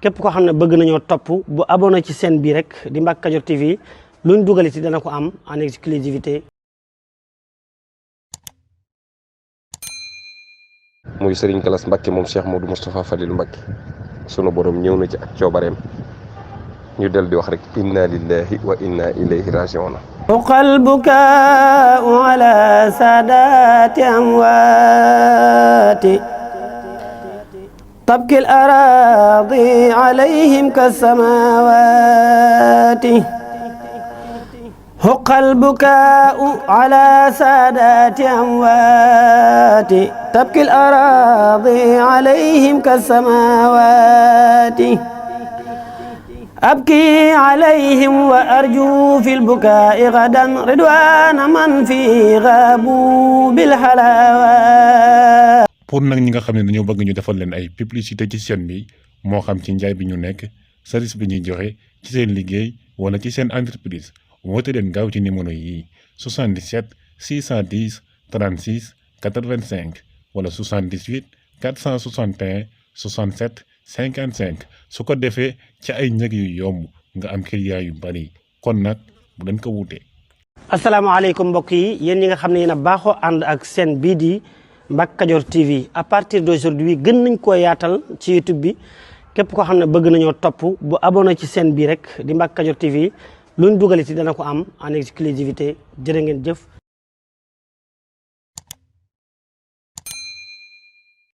képp koo xam ne bëgg nañoo topp bu abonné ci chaîne bii rek di Mbacke Kadior TV luñ dugaliti dana ko am en exclusivité. muy Serigne Gallas Mbacke moom Cheikh Modou Moustapha Falilou Mbacke sunu borom ñëw na ci ak coobareem ñu del di wax rek inna lillahi wa inna ilayhi raji'un. qalbuka ala sadati amwati tabki al-aradi alayhim kas-samawati حق البكاء على سادات أموات تبكي الأراضي عليهم كالسماوات أبكي عليهم وأرجو في البكاء غدا رضوان من في غابوا بالحلاوات. pour nag ñi nga xam ne dañoo bëgg ñu defal leen ay publicité ci chaîne bi moo xam ci njaay bi ñu nekk service bi ñuy joxe ci seen liggéey wala ci seen entreprise woote leen gaaw ci numéro yi 77 610 36 85 wala 78 461 67 55 su ko defee ci ay njëg yu yomb nga am client yu bari kon nag bu leen ko wuute. asalaamaaleykum mbokk yi yéen ñi nga xam ne yéen a baaxoo ànd ak chaîne bii di Mbacke Kadior TV à partir d'aujourd'hui gën nañ koo yaatal ci YouTube bi képp koo xam ne bëgg nañoo topp bu abonné ci chaîne bii rek di Mbacke Kadior TV luñ dugaliti dana ko am en exclusivité jërë ngeen jëf.